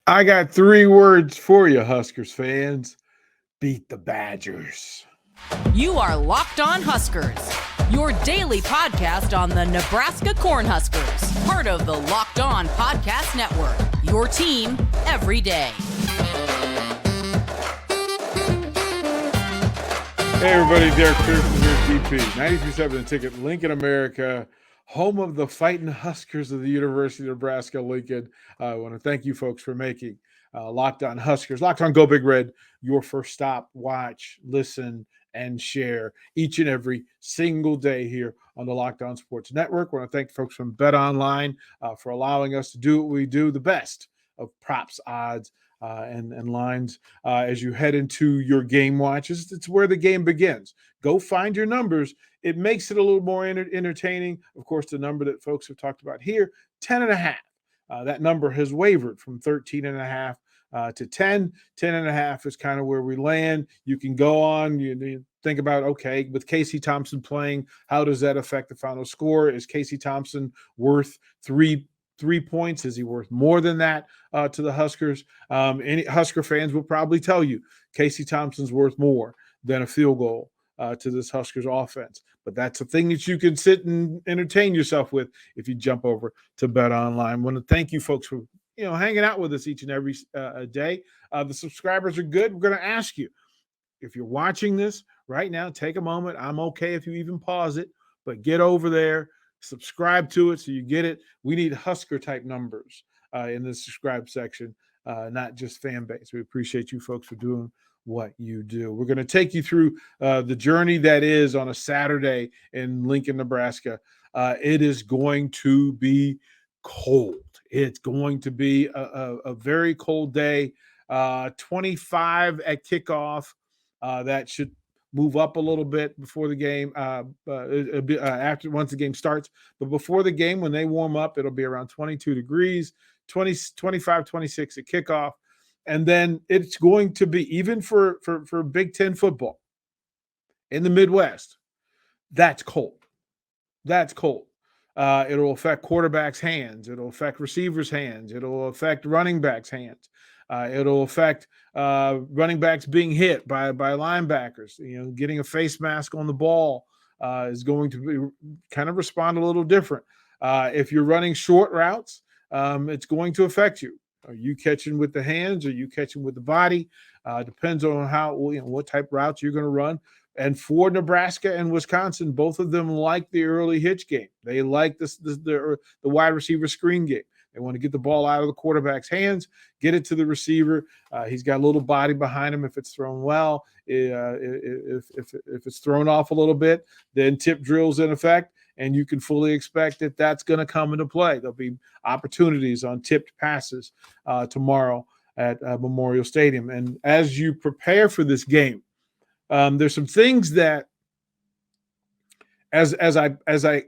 I got 3 words for you, Huskers fans. Beat the Badgers. You are Locked On Huskers, your daily podcast on the Nebraska Cornhuskers, part of the Locked On Podcast Network, your team every day. Hey, everybody. Derrick, Pearson here, DP. 93.7 The Ticket, Lincoln, America, home of the Fighting Huskers of the University of Nebraska, Lincoln. I want to thank you folks for making Locked On Huskers, Locked On Go Big Red, your first stop. Watch, listen, and share each and every single day here on the Locked On Sports Network. I want to thank folks from BetOnline for allowing us to do what we do, the best of props, odds, and lines as you head into your game watches. It's where the game begins. Go find your numbers. It makes it a little more entertaining. Of course, the number that folks have talked about here, 10.5. That number has wavered from 13.5 to 10. 10.5 is kind of where we land. You can go on. You think about, okay, with Casey Thompson playing, how does that affect the final score? Is Casey Thompson worth three points? Is he worth more than that to the Huskers? Any Husker fans will probably tell you Casey Thompson's worth more than a field goal to this Huskers offense. But that's a thing that you can sit and entertain yourself with if you jump over to BetOnline. I want to thank you folks for hanging out with us each and every day. The subscribers are good. We're going to ask you, if you're watching this right now, take a moment. I'm okay if you even pause it, but get over there. Subscribe to it so you get it. We need Husker-type numbers in the subscribe section, not just fan base. We appreciate you folks for doing what you do. We're going to take you through the journey that is on a Saturday in Lincoln, Nebraska. It is going to be cold. It's going to be a very cold day. 25 at kickoff. That should move up a little bit before the game, after once the game starts. But before the game, when they warm up, it'll be around 22 degrees, 25, 26 at kickoff. And then it's going to be, even for Big Ten football in the Midwest, that's cold. That's cold. It'll affect quarterbacks' hands. It'll affect receivers' hands. It'll affect running backs' hands. It'll affect running backs being hit by linebackers. Getting a face mask on the ball is going to be kind of respond a little different. If you're running short routes, it's going to affect you. Are you catching with the hands? Are you catching with the body? Depends on how what type of routes you're going to run. And for Nebraska and Wisconsin, both of them like the early hitch game. They like the wide receiver screen game. They want to get the ball out of the quarterback's hands, get it to the receiver. He's got a little body behind him if it's thrown well. If it's thrown off a little bit, then tip drills in effect, and you can fully expect that that's going to come into play. There'll be opportunities on tipped passes tomorrow at Memorial Stadium. And as you prepare for this game, there's some things that, as I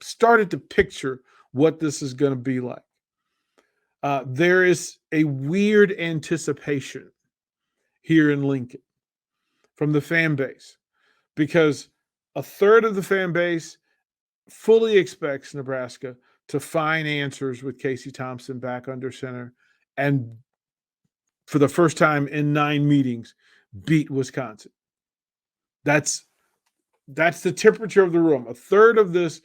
started to picture what this is going to be like, there is a weird anticipation here in Lincoln from the fan base, because a third of the fan base fully expects Nebraska to find answers with Casey Thompson back under center and, for the first time in 9 meetings, beat Wisconsin. That's the temperature of the room. A third of this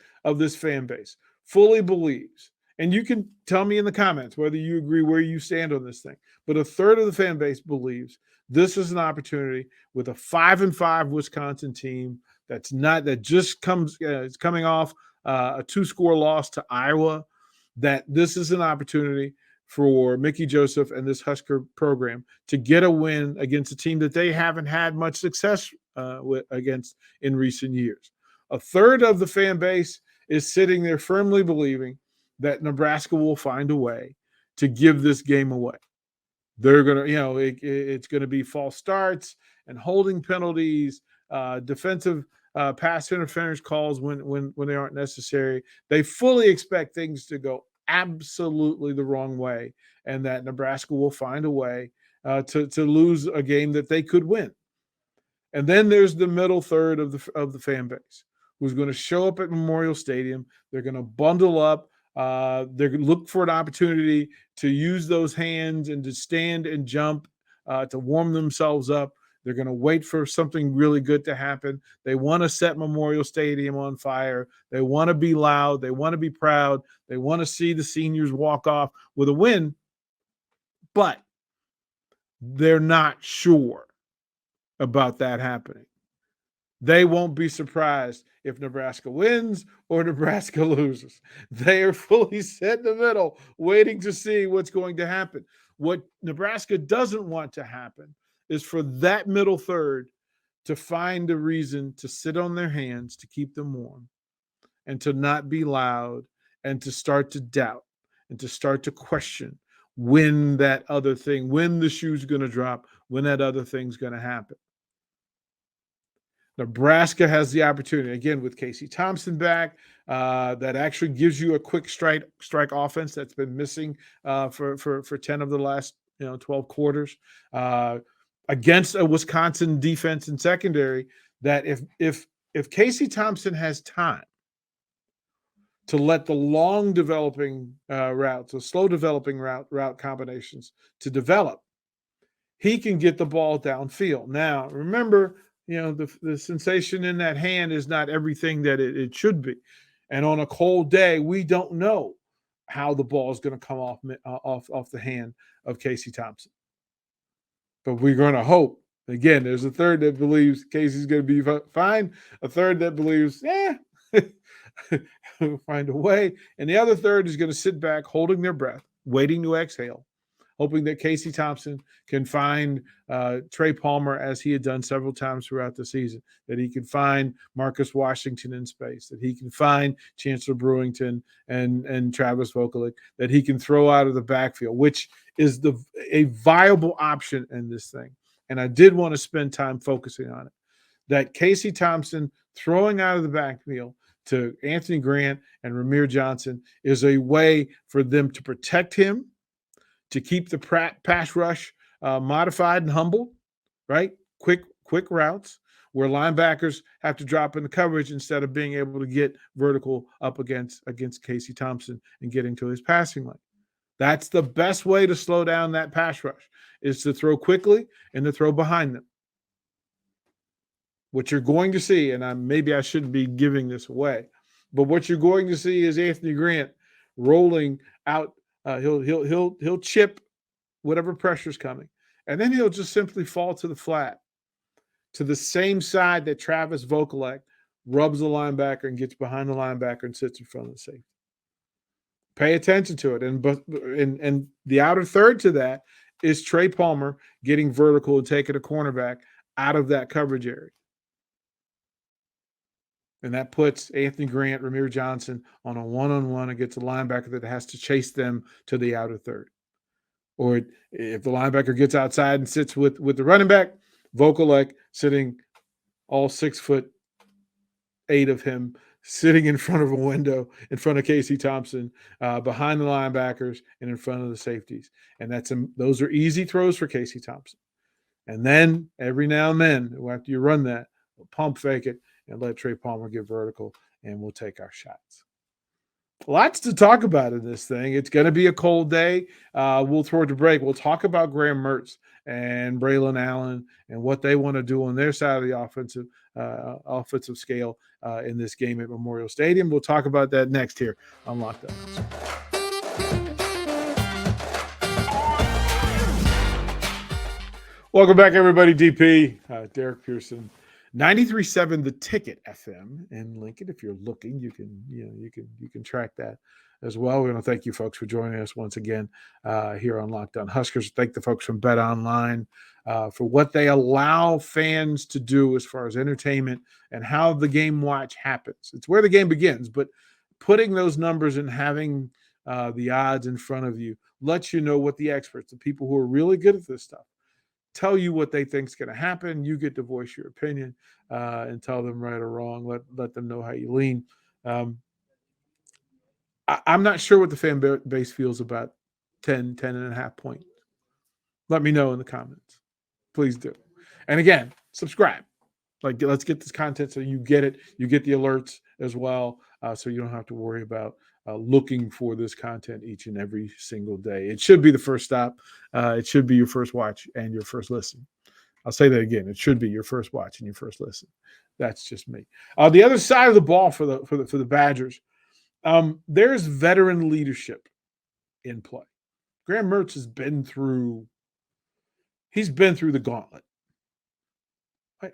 fan base fully believes, and you can tell me in the comments whether you agree, where you stand on this thing, but a third of the fan base believes this is an opportunity with a 5-5 Wisconsin team that just is coming off a 2-score loss to Iowa, that this is an opportunity for Mickey Joseph and this Husker program to get a win against a team that they haven't had much success against in recent years. A third of the fan base is sitting there firmly believing that Nebraska will find a way to give this game away. They're going to, it's going to be false starts and holding penalties, defensive pass interference calls when they aren't necessary. They fully expect things to go absolutely the wrong way, and that Nebraska will find a way to lose a game that they could win. And then there's the middle third of the fan base who's going to show up at Memorial Stadium. They're going to bundle up They look for an opportunity to use those hands and to stand and jump to warm themselves up. They're going to wait for something really good to happen. They want to set Memorial Stadium on fire. They want to be loud. They want to be proud. They want to see the seniors walk off with a win, but they're not sure about that happening. They won't be surprised if Nebraska wins or Nebraska loses. They are fully set in the middle, waiting to see what's going to happen. What Nebraska doesn't want to happen is for that middle third to find a reason to sit on their hands to keep them warm and to not be loud and to start to doubt and to start to question when that other thing, when the shoe's going to drop, when that other thing's going to happen. Nebraska has the opportunity, again, with Casey Thompson back, that actually gives you a quick strike offense that's been missing for 10 of the last 12 quarters against a Wisconsin defense and secondary that if Casey Thompson has time to let the long developing routes, the slow developing route combinations to develop, he can get the ball downfield. Now, remember, the sensation in that hand is not everything that it should be. And on a cold day, we don't know how the ball is going to come off the hand of Casey Thompson. But we're going to hope. Again, there's a third that believes Casey's going to be fine. A third that believes, we'll find a way. And the other third is going to sit back, holding their breath, waiting to exhale, hoping that Casey Thompson can find Trey Palmer, as he had done several times throughout the season, that he can find Marcus Washington in space, that he can find Chancellor Brewington and Travis Vokalek, that he can throw out of the backfield, which is a viable option in this thing. And I did want to spend time focusing on it, that Casey Thompson throwing out of the backfield to Anthony Grant and Ramir Johnson is a way for them to protect him, to keep the pass rush modified and humble, right? Quick routes where linebackers have to drop into coverage instead of being able to get vertical up against Casey Thompson and getting to his passing lane. That's the best way to slow down that pass rush, is to throw quickly and to throw behind them. What you're going to see, and maybe I shouldn't be giving this away, but what you're going to see is Anthony Grant rolling out. He'll chip whatever pressure's coming, and then he'll just simply fall to the flat, to the same side that Travis Vokalek rubs the linebacker and gets behind the linebacker and sits in front of the safety. Pay attention to it, and the outer third to that is Trey Palmer getting vertical and taking a cornerback out of that coverage area. And that puts Anthony Grant, Ramir Johnson on a one-on-one against a linebacker that has to chase them to the outer third. Or if the linebacker gets outside and sits with the running back, Vokalek sitting all 6'8" of him, sitting in front of a window, in front of Casey Thompson, behind the linebackers and in front of the safeties. And those are easy throws for Casey Thompson. And then every now and then, after you run that, we'll pump fake it and let Trey Palmer get vertical, and we'll take our shots. Lots to talk about in this thing. It's going to be a cold day. We'll throw it to break. We'll talk about Graham Mertz and Braylon Allen and what they want to do on their side of the offensive scale in this game at Memorial Stadium. We'll talk about that next here on Locked On. Welcome back, everybody. DP, Derrick Pearson. 93.7 The Ticket FM in Lincoln. If you're looking, you can track that as well. We want to thank you folks for joining us once again here on Locked On Huskers. Thank the folks from BetOnline for what they allow fans to do as far as entertainment and how the game watch happens. It's where the game begins, but putting those numbers and having the odds in front of you lets you know what the experts, the people who are really good at this stuff, tell you what they think is going to happen. You get to voice your opinion and tell them right or wrong. Let them know how you lean. I'm not sure what the fan base feels about 10 and a half points. Let me know in the comments. Please do. And again, subscribe. Let's get this content so you get it. You get the alerts as well, so you don't have to worry about looking for this content each and every single day. It should be the first stop. It should be your first watch and your first listen. I'll say that again. It should be your first watch and your first listen. That's just me. The other side of the ball for the Badgers, there's veteran leadership in play. Graham Mertz has been through. He's been through the gauntlet.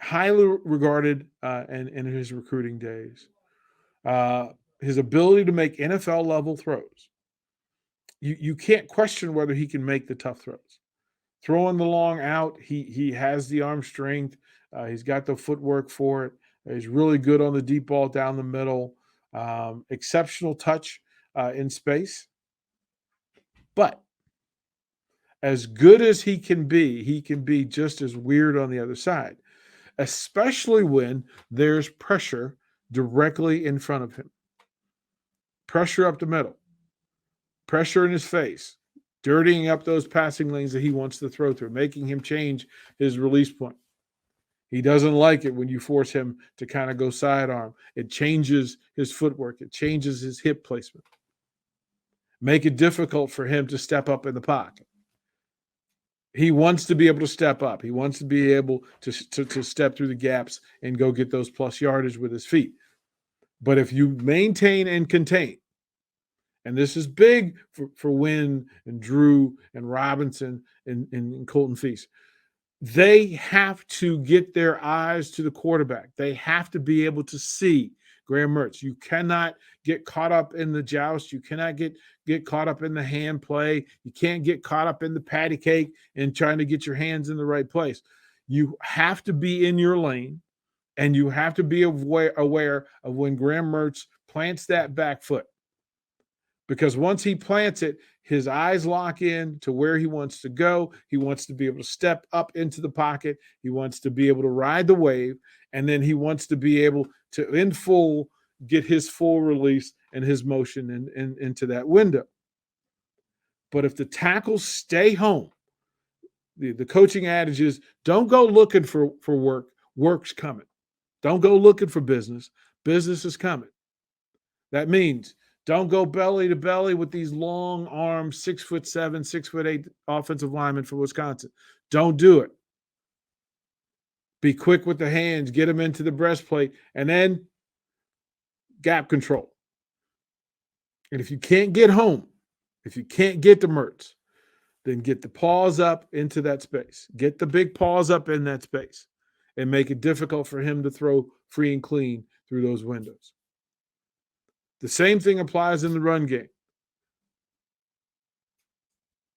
Highly regarded in his recruiting days. His ability to make NFL level throws. You can't question whether he can make the tough throws. Throwing the long out, he has the arm strength. He's got the footwork for it. He's really good on the deep ball down the middle. Exceptional touch in space. But as good as he can be just as weird on the other side, especially when there's pressure directly in front of him. Pressure up the middle. Pressure in his face. Dirtying up those passing lanes that he wants to throw through, making him change his release point. He doesn't like it when you force him to kind of go sidearm. It changes his footwork. It changes his hip placement. Make it difficult for him to step up in the pocket. He wants to be able to step up. He wants to be able to step through the gaps and go get those plus yardage with his feet. But if you maintain and contain, and this is big for Wynn and Drew and Robinson and Colton Feast, they have to get their eyes to the quarterback. They have to be able to see Graham Mertz. You cannot get caught up in the joust. You cannot get caught up in the hand play. You can't get caught up in the patty cake and trying to get your hands in the right place. You have to be in your lane, and you have to be aware of when Graham Mertz plants that back foot. Because once he plants it, his eyes lock in to where he wants to go. He wants to be able to step up into the pocket. He wants to be able to ride the wave. And then he wants to be able to, in full, get his full release and his motion into that window. But if the tackles stay home, the coaching adage is don't go looking for work. Work's coming. Don't go looking for business. Business is coming. That means don't go belly to belly with these long armed 6'7", 6'8" offensive linemen for Wisconsin. Don't do it. Be quick with the hands, get them into the breastplate, and then gap control. And if you can't get home, if you can't get to Mertz, then get the paws up into that space. Get the big paws up in that space and make it difficult for him to throw free and clean through those windows. The same thing applies in the run game.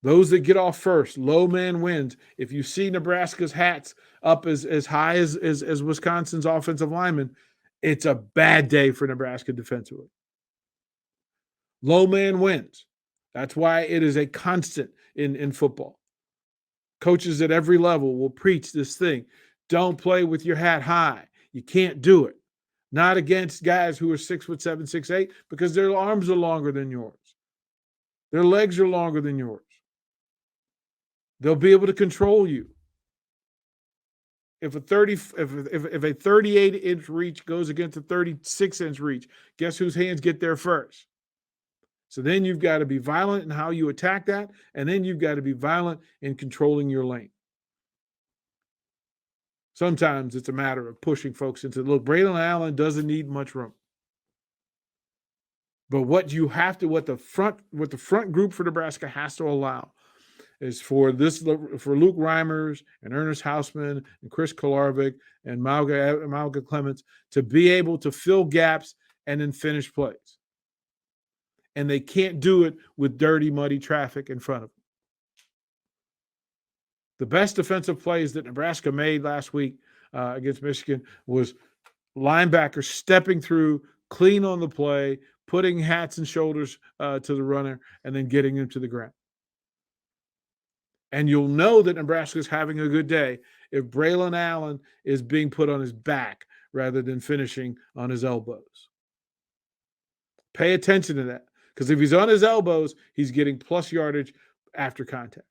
Those that get off first, low man wins. If you see Nebraska's hats up as high as Wisconsin's offensive linemen, it's a bad day for Nebraska defensively. Low man wins. That's why it is a constant in football. Coaches at every level will preach this thing. Don't play with your hat high. You can't do it. Not against guys who are 6'7", 6'8", because their arms are longer than yours. Their legs are longer than yours. They'll be able to control you. If a 38-inch reach goes against a 36-inch reach, guess whose hands get there first? So then you've got to be violent in how you attack that, and then you've got to be violent in controlling your lane. Sometimes it's a matter of pushing folks into look. Braylon Allen doesn't need much room, but what the front group for Nebraska has to allow is for Luke Reimers and Ernest Hausman and Chris Kolarvik and Malga Clements to be able to fill gaps and then finish plays. And they can't do it with dirty, muddy traffic in front of them. The best defensive plays that Nebraska made last week against Michigan was linebackers stepping through, clean on the play, putting hats and shoulders to the runner, and then getting him to the ground. And you'll know that Nebraska's having a good day if Braylon Allen is being put on his back rather than finishing on his elbows. Pay attention to that, because if he's on his elbows, he's getting plus yardage after contact.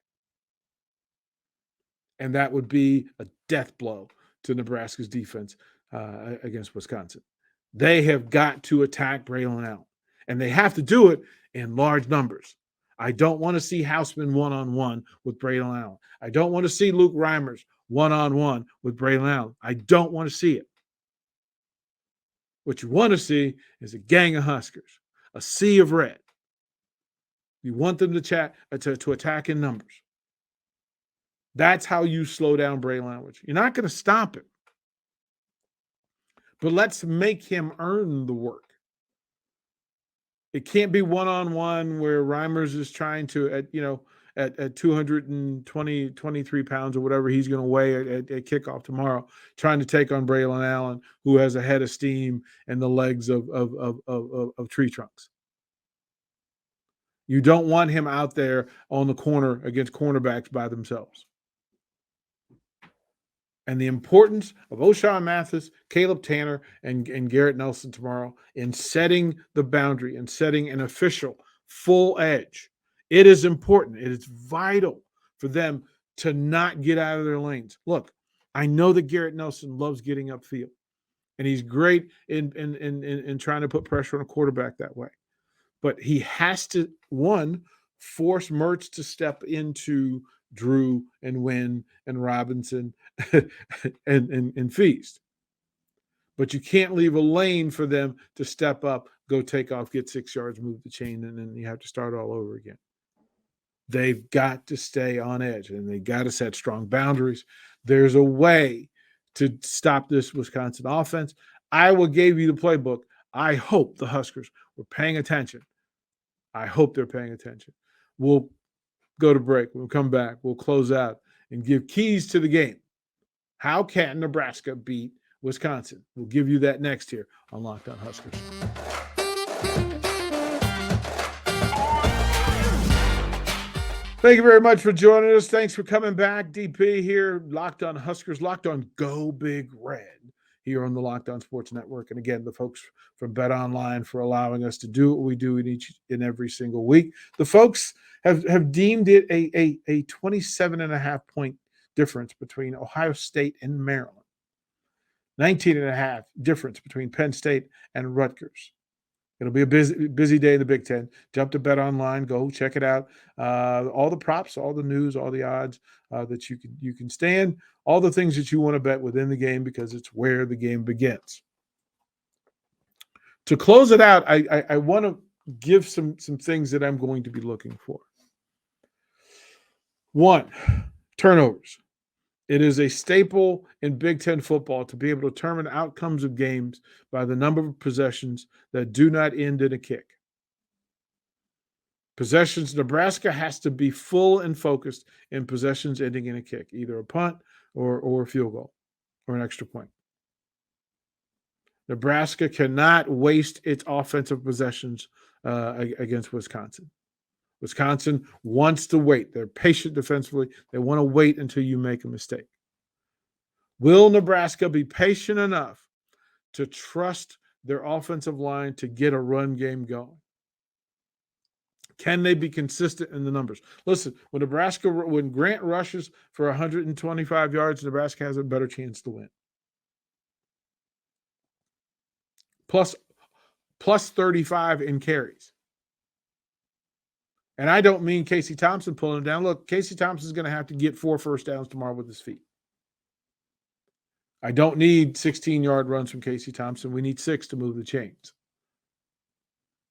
And that would be a death blow to Nebraska's defense against Wisconsin. They have got to attack Braylon Allen. And they have to do it in large numbers. I don't want to see Houseman one-on-one with Braylon Allen. I don't want to see Luke Reimers one-on-one with Braylon Allen. I don't want to see it. What you want to see is a gang of Huskers, a sea of red. You want them to attack in numbers. That's how you slow down Braylon Allen. You're not going to stop him. But let's make him earn the work. It can't be one-on-one where Reimers is trying to, at 23 pounds or whatever he's going to weigh at kickoff tomorrow, trying to take on Braylon Allen, who has a head of steam and the legs of tree trunks. You don't want him out there on the corner against cornerbacks by themselves. And the importance of O'Shawn Mathis, Caleb Tanner, and Garrett Nelson tomorrow in setting the boundary and setting an official full edge. It is important. It is vital for them to not get out of their lanes. Look, I know that Garrett Nelson loves getting upfield, and he's great in trying to put pressure on a quarterback that way. But he has to, one, force Mertz to step into Drew and Wynn and Robinson and Feast. But you can't leave a lane for them to step up, go take off, get 6 yards, move the chain, and then you have to start all over again. They've got to stay on edge, and they got to set strong boundaries. There's a way to stop this Wisconsin offense. Iowa gave you the playbook. I hope the Huskers were paying attention. I hope they're paying attention. We'll go to break. We'll come back. We'll close out and give keys to the game. How can Nebraska beat Wisconsin? We'll give you that next here on Locked On Huskers. Thank you very much for joining us. Thanks for coming back. DP here, Locked On Huskers, Locked On Go Big Red here on the Locked On Sports Network. And again, the folks from BetOnline for allowing us to do what we do in each and every single week. The folks have deemed it a 27.5-point difference between Ohio State and Maryland. 19.5 difference between Penn State and Rutgers. It'll be a busy day in the Big Ten. Jump to BetOnline, go check it out. All the props, all the news, all the odds that you can stand, all the things that you want to bet within the game because it's where the game begins. To close it out, I want to give some things that I'm going to be looking for. One, turnovers. It is a staple in Big Ten football to be able to determine outcomes of games by the number of possessions that do not end in a kick. Possessions, Nebraska has to be full and focused in possessions ending in a kick, either a punt or a field goal or an extra point. Nebraska cannot waste its offensive possessions against Wisconsin. Wisconsin wants to wait. They're patient defensively. They want to wait until you make a mistake. Will Nebraska be patient enough to trust their offensive line to get a run game going? Can they be consistent in the numbers? Listen, when Grant rushes for 125 yards, Nebraska has a better chance to win. Plus 35 in carries. And I don't mean Casey Thompson pulling him down. Look, Casey Thompson is going to have to get 4 first downs tomorrow with his feet. I don't need 16-yard runs from Casey Thompson. We need 6 to move the chains.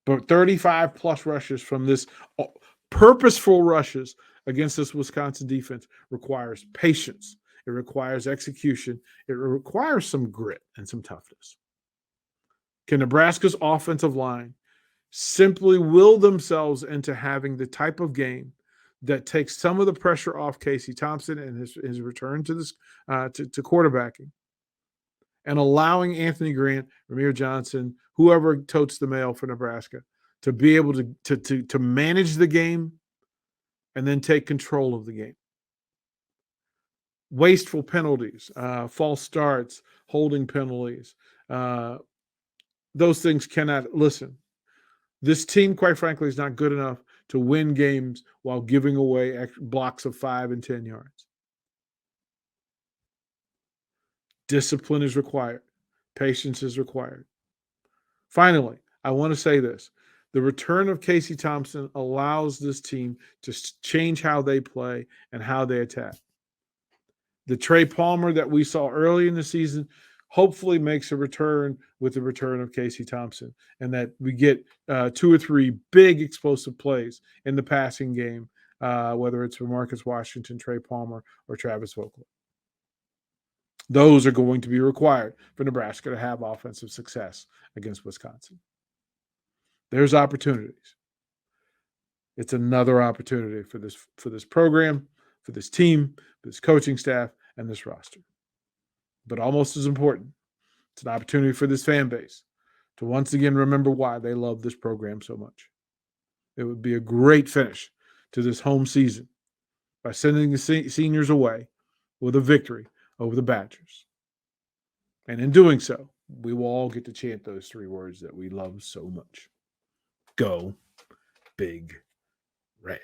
But 35-plus rushes from this purposeful rushes against this Wisconsin defense requires patience. It requires execution. It requires some grit and some toughness. Can Nebraska's offensive line simply will themselves into having the type of game that takes some of the pressure off Casey Thompson and his return to this to quarterbacking, and allowing Anthony Grant, Ramir Johnson, whoever totes the mail for Nebraska, to be able to manage the game and then take control of the game. Wasteful penalties, false starts, holding penalties, those things cannot listen. This team, quite frankly, is not good enough to win games while giving away blocks of 5 and 10 yards. Discipline is required. Patience is required. Finally, I want to say this. The return of Casey Thompson allows this team to change how they play and how they attack. The Trey Palmer that we saw early in the season hopefully makes a return with the return of Casey Thompson, and that we get 2 or 3 big explosive plays in the passing game, whether it's for Marcus Washington, Trey Palmer, or Travis Vogelbach. Those are going to be required for Nebraska to have offensive success against Wisconsin. There's opportunities. It's another opportunity for this program, for this team, for this coaching staff, and this roster. But almost as important, it's an opportunity for this fan base to once again remember why they love this program so much. It would be a great finish to this home season by sending the seniors away with a victory over the Badgers. And in doing so, we will all get to chant those 3 words that we love so much. Go Big Red.